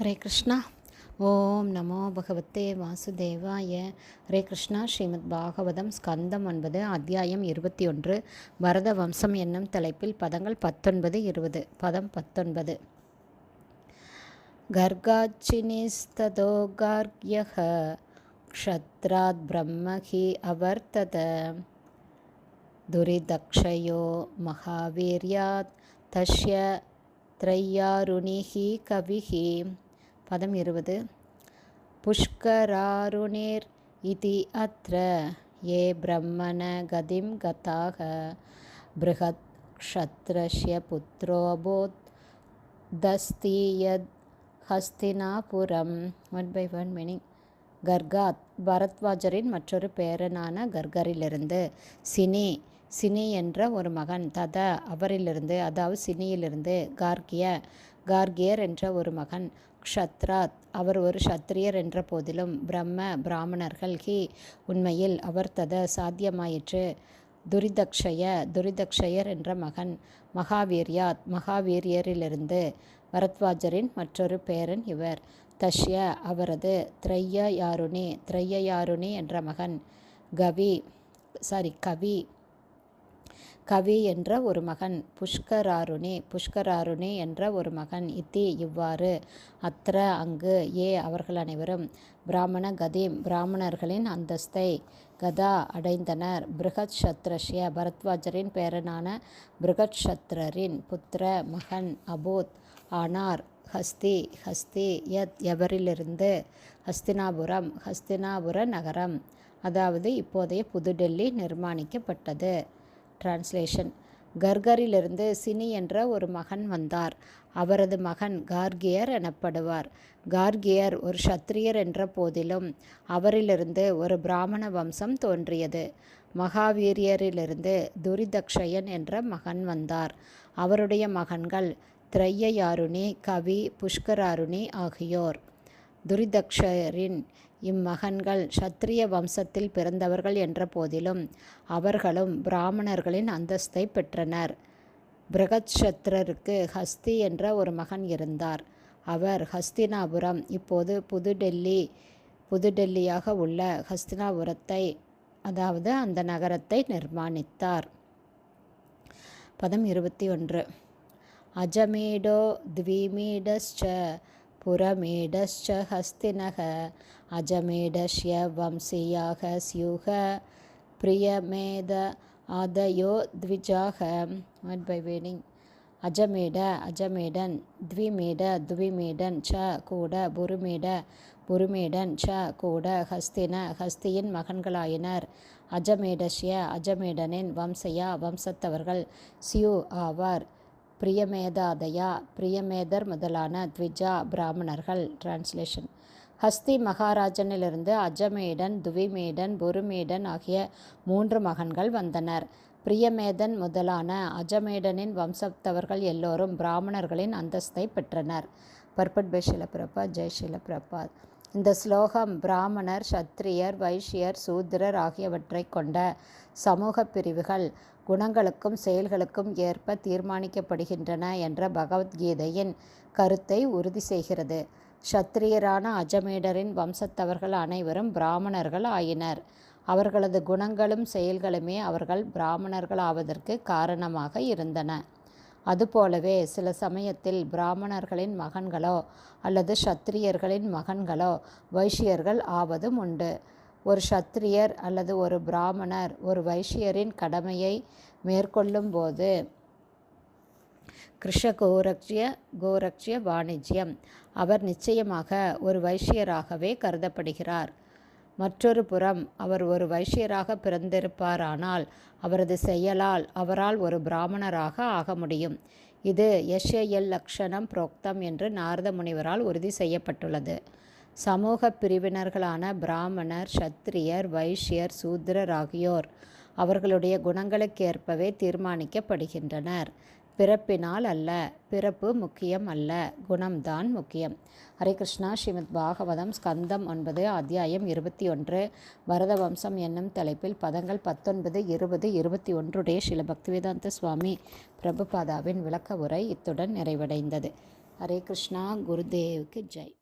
ஹரே கிருஷ்ணா. ஓம் நமோ பகவத்தே வாசுதேவாய. ஹரே கிருஷ்ணா. ஸ்ரீமத் பாகவதம் ஸ்கந்தம் 9 அத்தியாயம் 21 பரத வம்சம் என்னும் தலைப்பில் பதங்கள் 19-20. பதம் 19. கர்காச்சினிஸ்ததோ கார்க்யஹ க்ஷத்ராத் பிரம்மஹி அவர்த்தத துரிதக்ஷயோ மகாவீர்யாத் தஸ்ய த்ரையாருணிஹி கவிஹி. பதம் 20. புஷ்கராருணிர் இதி அத்ர ஏ பிரம்மண கதிம் கதாக ப்ருஹத் க்ஷத்ரஸ்ய புத்ரோபோத் தஸ்தி யத் Hastinapuram. One by one meaning. கர்காத் பரத்வாஜரின் மற்றொரு பேரனான கர்கரிலிருந்து, சினி என்ற ஒரு மகன், தத அவரிலிருந்து, அதாவது சினியிலிருந்து, கார்கியர் என்ற ஒரு மகன், க்ஷத்ராத் அவர் ஒரு க்ஷத்ரியர் என்ற போதிலும், பிராமணர்கள் உண்மையில், அவர்த்தத சாத்தியமாயிற்று, துரிதக்ஷயர் என்ற மகன், மகாவீரியரிலிருந்து, பரத்வாஜரின் மற்றொரு பேரன் இவர், தஷ்ய அவரது, த்ரையயாருணி என்ற மகன், கவி என்ற ஒரு மகன், புஷ்கராருணி என்ற ஒரு மகன், இத்தி இவ்வாறு, அத்ர அங்கு, ஏ அவர்கள் அனைவரும், பிராமண கதிம் பிராமணர்களின் அந்தஸ்தை, கதா அடைந்தனர், ப்ருஹத் க்ஷத்ரஸ்ய பரத்வாஜரின் பேரனான ப்ருஹத்க்ஷத்ரரின் புத்திர மகன், அபூத் ஆனார், ஹஸ்தி யத் எவரிலிருந்து, ஹஸ்தினாபுர நகரம், அதாவது இப்போதைய புதுடெல்லி நிர்மாணிக்கப்பட்டது. டிரான்ஸ்லேஷன். கர்கரிலிருந்து சினி என்ற ஒரு மகன் வந்தார். அவரது மகன் கார்கியர் எனப்படுவார். கார்கியர் ஒரு க்ஷத்ரியர் என்ற போதிலும் அவரிலிருந்து ஒரு பிராமண வம்சம் தோன்றியது. மகாவீரியரிலிருந்து துரிதக்ஷயன் என்ற மகன் வந்தார். அவருடைய மகன்கள் த்ரையயாருணி, கவி, புஷ்கராருணி ஆகியோர். துரிதக்ஷரின் இம்மகன்கள் க்ஷத்ரிய வம்சத்தில் பிறந்தவர்கள் என்ற போதிலும் அவர்களும் பிராமணர்களின் அந்தஸ்தை பெற்றனர். ப்ருஹத்க்ஷத்ரருக்கு ஹஸ்தி என்ற ஒரு மகன் இருந்தார். அவர் ஹஸ்தினாபுரம், இப்போது புதுடெல்லியாக உள்ள ஹஸ்தினாபுரத்தை, அதாவது அந்த நகரத்தை நிர்மாணித்தார். பதம் 21. அஜமேடோ த்விமீடஸ்ச புரமேடஸ்ச ஹஸ்தினக அஜமேடஸ்ய வம்சியாக ஸ்யூக பிரியமேத ஆதயோ த்விஜாக. One by meaning. அஜமேடன், த்விமீடன் ச கூட, புருமேடன் ச கூட, ஹஸ்தியின் மகன்களாயினர். அஜமேடனின் வம்சத்தவர்கள், ஸ்யூ ஆவார், பிரியமேதர் முதலான த்விஜா பிராமணர்கள். டிரான்ஸ்லேஷன். ஹஸ்தி மகாராஜனிலிருந்து அஜமேடன், துவிமேடன், புருமேடன் ஆகிய 3 மகன்கள் வந்தனர். பிரியமேதன் முதலான அஜமேடனின் வம்சத்தவர்கள் எல்லோரும் பிராமணர்களின் அந்தஸ்தை பெற்றனர். Purport by Srila Prabhupad. ஜெய் ஸ்ரீல பிரபாத். இந்த ஸ்லோகம் பிராமணர், க்ஷத்ரியர், வைஷ்யர், சூத்திரர் ஆகியவற்றை கொண்ட சமூக பிரிவுகள் குணங்களுக்கும் செயல்களுக்கும் ஏற்ப தீர்மானிக்கப்படுகின்றன என்ற பகவத்கீதையின் கருத்தை உறுதி செய்கிறது. க்ஷத்ரியரான அஜமேடரின் வம்சத்தவர்கள் அனைவரும் பிராமணர்கள் ஆயினர். அவர்களது குணங்களும் செயல்களுமே அவர்கள் பிராமணர்கள் ஆவதற்கு காரணமாக இருந்தன. அதுபோலவே சில சமயத்தில் பிராமணர்களின் மகன்களோ அல்லது க்ஷத்ரியர்களின் மகன்களோ வைஷ்யர்கள் ஆவதும் உண்டு. ஒரு க்ஷத்ரியர் அல்லது ஒரு பிராமணர் ஒரு வைஷ்யரின் கடமையை மேற்கொள்ளும் போது கோரக்ஷ்ய வாணிஜ்யம், அவர் நிச்சயமாக ஒரு வைஷ்யராகவே கருதப்படுகிறார். மற்றொரு புறம் அவர் ஒரு வைஷ்யராக பிறந்திருப்பாரானால் அவரது செயலால் அவரால் ஒரு பிராமணராக ஆக முடியும். இது யஷ்யல் லக்ஷணம் புரோக்தம் என்று நாரத முனிவரால் உறுதி செய்யப்பட்டுள்ளது. சமூக பிரிவினர்களான பிராமணர், க்ஷத்ரியர், வைஷ்யர், சூத்திரர் ஆகியோர் அவர்களுடைய குணங்களுக்கேற்பவே தீர்மானிக்கப்படுகின்றனர். பிறப்பினால் அல்ல. பிறப்பு முக்கியம் அல்ல, குணம்தான் முக்கியம். ஹரே கிருஷ்ணா. ஸ்ரீமத் பாகவதம் ஸ்கந்தம் 9 அத்தியாயம் 21 பரத வம்சம் என்னும் தலைப்பில் பதங்கள் 19, 20, 21 ஸ்ரீல பக்திவேதாந்த சுவாமி பிரபுபாதாவின் விளக்க உரை இத்துடன் நிறைவடைந்தது. ஹரே கிருஷ்ணா. குருதேவுக்கு ஜெய்.